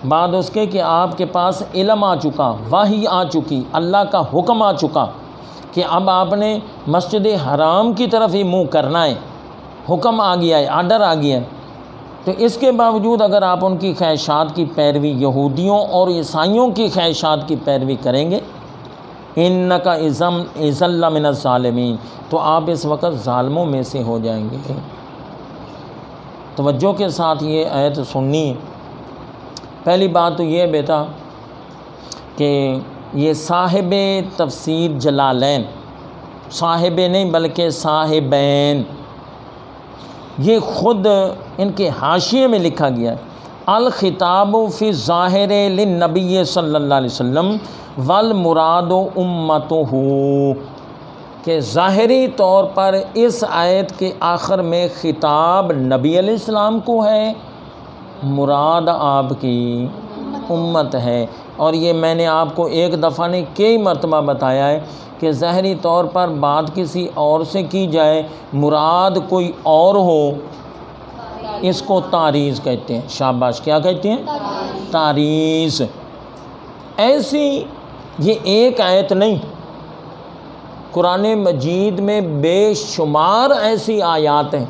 بعد اس کے کہ آپ کے پاس علم آ چکا، وحی آ چکی، اللہ کا حکم آ چکا کہ اب آپ نے مسجد حرام کی طرف ہی منہ کرنا ہے، حکم آ گیا ہے، آرڈر آ گیا ہے. تو اس کے باوجود اگر آپ ان کی خواہشات کی پیروی، یہودیوں اور عیسائیوں کی خواہشات کی پیروی کریں گے، اِنَّكَ إِذًا لَّمِنَ الظَّالِمِينَ، تو آپ اس وقت ظالموں میں سے ہو جائیں گے. توجہ کے ساتھ یہ آیت سننی ہے. پہلی بات تو یہ بیٹا کہ یہ صاحب تفسیر جلالین، صاحب نہیں بلکہ صاحبین، یہ خود ان کے حاشیے میں لکھا گیا ہے، الخطاب فی الظاہر للنبی صلی اللہ علیہ وسلم والمراد امتہ، کہ ظاہری طور پر اس آیت کے آخر میں خطاب نبی علیہ السلام کو ہے، مراد آپ کی امت ہے. اور یہ میں نے آپ کو ایک دفعہ نہیں کئی مرتبہ بتایا ہے کہ ظاہری طور پر بات کسی اور سے کی جائے، مراد کوئی اور ہو، اس کو تعریض کہتے ہیں. شاباش، کیا کہتے ہیں؟ تعریض. ایسی یہ ایک آیت نہیں، قرآن مجید میں بے شمار ایسی آیات ہیں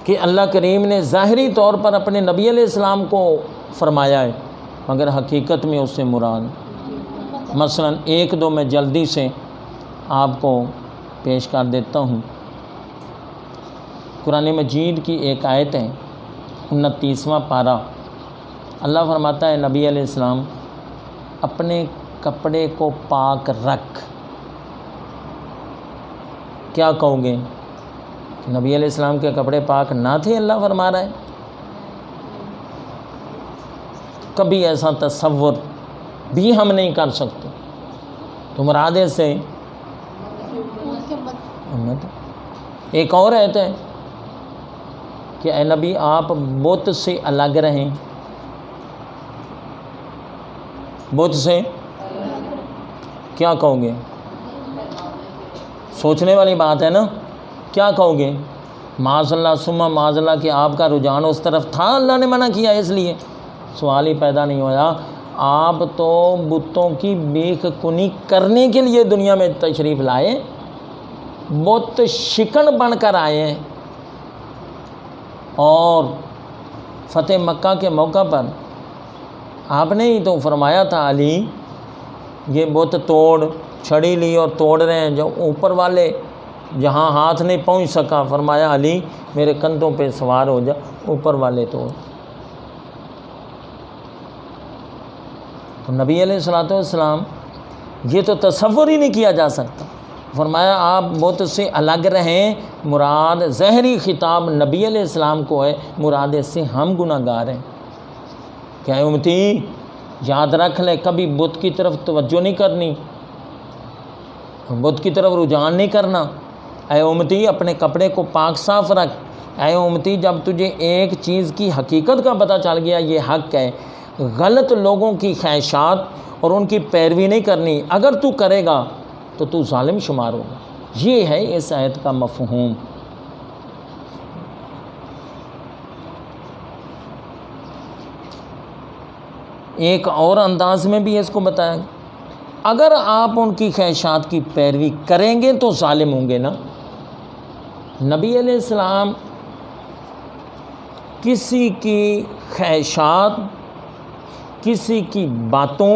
کہ اللہ کریم نے ظاہری طور پر اپنے نبی علیہ السلام کو فرمایا ہے، مگر حقیقت میں اس سے مراد. مثلا ایک دو میں جلدی سے آپ کو پیش کر دیتا ہوں. قرآن مجید کی ایک آیت ہے 29واں پارہ، اللہ فرماتا ہے نبی علیہ السلام اپنے کپڑے کو پاک رکھ۔ کیا کہو گے؟ نبی علیہ السلام کے کپڑے پاک نہ تھے؟ اللہ فرما رہا ہے کبھی ایسا تصور بھی ہم نہیں کر سکتے۔ تو مراد سے ایک اور آیت ہے کہ اے نبی آپ بت سے الگ رہیں، بت سے کیا کہو گے؟ سوچنے والی بات ہے نا، کیا کہو گے؟ معاذ اللہ ثم معاذ اللہ کہ آپ کا رجحان اس طرف تھا، اللہ نے منع کیا اس لیے سوال ہی پیدا نہیں ہوا۔ آپ تو بتوں کی بیک کنی کرنے کے لیے دنیا میں تشریف لائے، بت شکن بن کر آئے ہیں، اور فتح مکہ کے موقع پر آپ نے ہی تو فرمایا تھا علی یہ بت توڑ، چھڑی لی اور توڑ رہے ہیں، جو اوپر والے جہاں ہاتھ نہیں پہنچ سکا، فرمایا علی میرے کندھوں پہ سوار ہو جا، اوپر والے توڑ۔ تو نبی علیہ الصلوۃ والسلام یہ تو تصور ہی نہیں کیا جا سکتا، فرمایا آپ بت سے الگ رہیں، مراد ظاہری خطاب نبی علیہ السلام کو ہے، مراد اس سے ہم گناہ گار ہیں۔ کہ اے امتی یاد رکھ لے کبھی بت کی طرف توجہ نہیں کرنی، بت کی طرف رجحان نہیں کرنا۔ اے امتی اپنے کپڑے کو پاک صاف رکھ۔ اے امتی جب تجھے ایک چیز کی حقیقت کا پتہ چل گیا یہ حق ہے، غلط لوگوں کی خواہشات اور ان کی پیروی نہیں کرنی، اگر تو کرے گا تو تو ظالم شمار ہوگا۔ یہ ہے اس آیت کا مفہوم۔ ایک اور انداز میں بھی اس کو بتایا، اگر آپ ان کی خواہشات کی پیروی کریں گے تو ظالم ہوں گے نا۔ نبی علیہ السلام کسی کی خواہشات، کسی کی باتوں،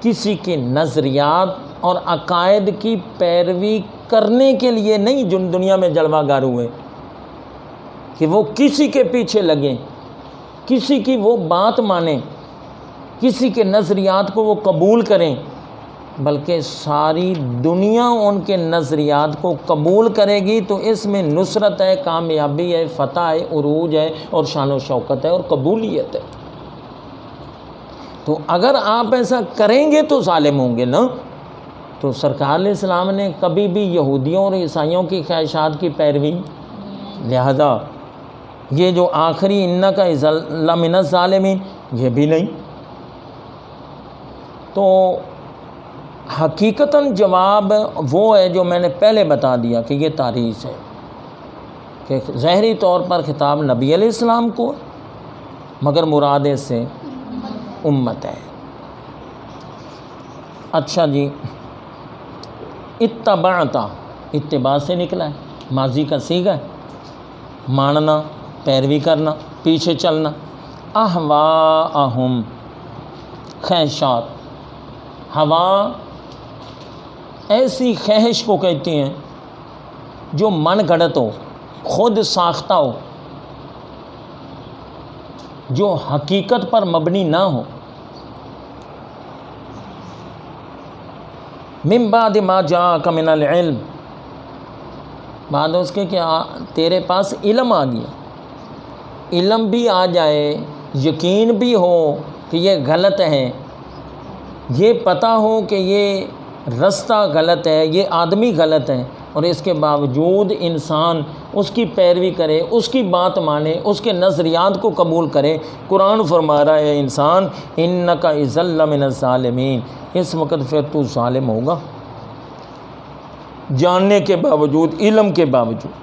کسی کے نظریات اور عقائد کی پیروی کرنے کے لیے نہیں دنیا میں جلوہ گر ہوئے کہ وہ کسی کے پیچھے لگیں، کسی کی وہ بات مانیں، کسی کے نظریات کو وہ قبول کریں، بلکہ ساری دنیا ان کے نظریات کو قبول کرے گی تو اس میں نصرت ہے، کامیابی ہے، فتح ہے، عروج ہے اور شان و شوکت ہے اور قبولیت ہے۔ تو اگر آپ ایسا کریں گے تو ظالم ہوں گے نا۔ تو سرکار علیہ السلام نے کبھی بھی یہودیوں اور عیسائیوں کی خواہشات کی پیروی، لہذا یہ جو آخری انکا لمن الظالمین یہ بھی نہیں۔ تو حقیقتاً جواب وہ ہے جو میں نے پہلے بتا دیا کہ یہ تعریض ہے، کہ ظاہری طور پر خطاب نبی علیہ السلام کو مگر مراد سے امت ہے۔ اچھا جی، اتبعتا اتباع سے نکلا ہے، ماضی کا صیغہ ہے، ماننا، پیروی کرنا، پیچھے چلنا۔ اہواءہم خواہشات، ہوا ایسی خواہش کو کہتے ہیں جو من گھڑت ہو، خود ساختہ ہو، جو حقیقت پر مبنی نہ ہو۔ من بعد ما جاءک من العلم، بعد اس کے کہ تیرے پاس علم آ گیا، علم بھی آ جائے، یقین بھی ہو کہ یہ غلط ہے، یہ پتہ ہو کہ یہ رستہ غلط ہے، یہ آدمی غلط ہے، اور اس کے باوجود انسان اس کی پیروی کرے، اس کی بات مانے، اس کے نظریات کو قبول کرے۔ قرآن فرما رہا ہے انسان انک اذا لمن الظالمین، اس وقت پھر تو ظالم ہوگا، جاننے کے باوجود، علم کے باوجود۔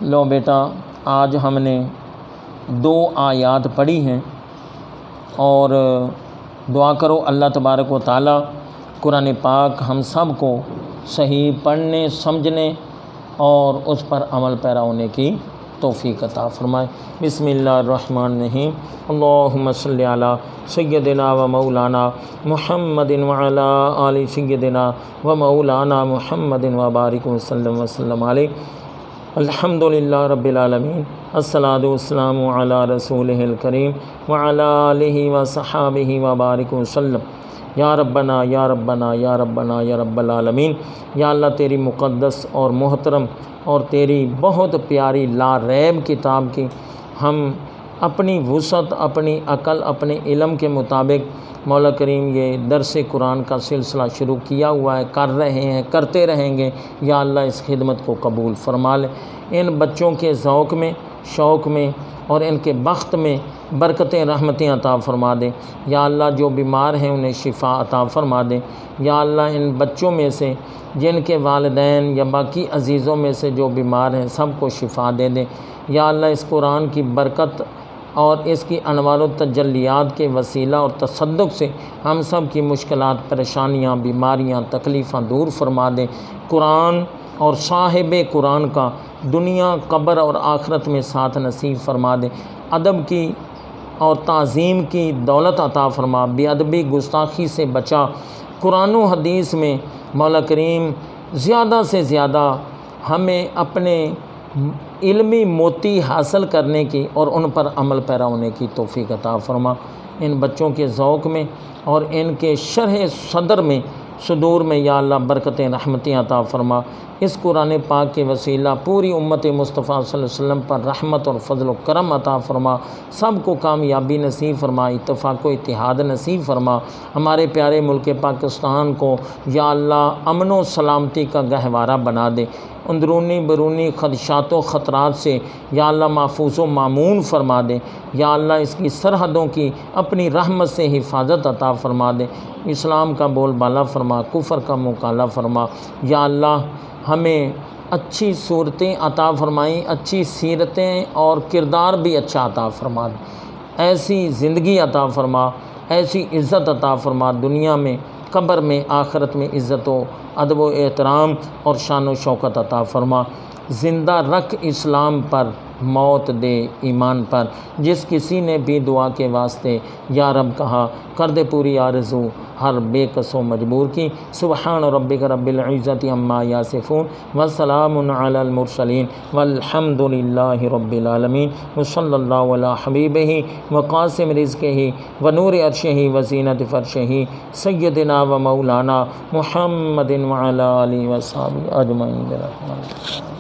لو بیٹا آج ہم نے 2 آیات پڑھی ہیں، اور دعا کرو اللہ تبارک و تعالی قرآن پاک ہم سب کو صحیح پڑھنے، سمجھنے اور اس پر عمل پیرا ہونے کی توفیق عطا فرمائے۔ بسم اللہ الرحمن الرحیم، اللہم صلی علی سیدنا و مولانا محمد وعلی آل سیدنا و مولانا محمد و بارک وسلم علیہ۔ الحمدللہ رب العالمین، الصلاۃ والسلام علی رسولہ الکریم وعلی آلہ وصحابہ وبارک وسلم۔ یا ربنا یا ربنا یا ربنا یا رب العالمین۔ یا اللہ تیری مقدس اور محترم اور تیری بہت پیاری لا ریب کتاب کی ہم اپنی وسعت، اپنی عقل، اپنے علم کے مطابق مولا کریم یہ درس قرآن کا سلسلہ شروع کیا ہوا ہے، کر رہے ہیں، کرتے رہیں گے۔ یا اللہ اس خدمت کو قبول فرما لے، ان بچوں کے ذوق میں، شوق میں اور ان کے بخت میں برکتیں، رحمتیں عطا فرما دے۔ یا اللہ جو بیمار ہیں انہیں شفا عطا فرما دے۔ یا اللہ ان بچوں میں سے جن کے والدین یا باقی عزیزوں میں سے جو بیمار ہیں سب کو شفا دے دے۔ یا اللہ اس قرآن کی برکت اور اس کی انوار و تجلیات کے وسیلہ اور تصدق سے ہم سب کی مشکلات، پریشانیاں، بیماریاں، تکلیفاں دور فرما دے۔ قرآن اور صاحب قرآن کا دنیا، قبر اور آخرت میں ساتھ نصیب فرما دے۔ ادب کی اور تعظیم کی دولت عطا فرما، بے ادبی، گستاخی سے بچا۔ قرآن و حدیث میں مولا کریم زیادہ سے زیادہ ہمیں اپنے علمی موتی حاصل کرنے کی اور ان پر عمل پیرا ہونے کی توفیق عطا فرما۔ ان بچوں کے ذوق میں اور ان کے شرح صدر میں، صدور میں یا اللہ برکتیں، رحمتیں عطا فرما۔ اس قرآن پاک کے وسیلہ پوری امت مصطفیٰ صلی اللہ علیہ وسلم پر رحمت اور فضل و کرم عطا فرما۔ سب کو کامیابی نصیب فرما، اتفاق و اتحاد نصیب فرما۔ ہمارے پیارے ملک پاکستان کو یا اللہ امن و سلامتی کا گہوارہ بنا دے۔ اندرونی بیرونی خدشات و خطرات سے یا اللہ محفوظ و مامون فرما دے۔ یا اللہ اس کی سرحدوں کی اپنی رحمت سے حفاظت عطا فرما دے۔ اسلام کا بول بالا فرما، کفر کا مقابلہ فرما۔ یا اللہ ہمیں اچھی صورتیں عطا فرمائیں، اچھی سیرتیں اور کردار بھی اچھا عطا فرما دے۔ ایسی زندگی عطا فرما، ایسی عزت عطا فرما، دنیا میں، قبر میں، آخرت میں عزت و ادب و احترام اور شان و شوکت عطا فرما۔ زندہ رکھ اسلام پر، موت دے ایمان پر۔ جس کسی نے بھی دعا کے واسطے یا رب کہا، کر دے پوری آرزو ہر بے کس و مجبور کی۔ سبحان ربک رب العزت عما یصفون وسلام علی المرسلین والحمد للہ رب العالمین وصلی اللہ علی حبیبہ وقاسم رزقہ ونور عرشہ وزینت فرشہ سیدنا و مولانا محمد وعلی آلہ وصحبہ اجمعین برحمتک۔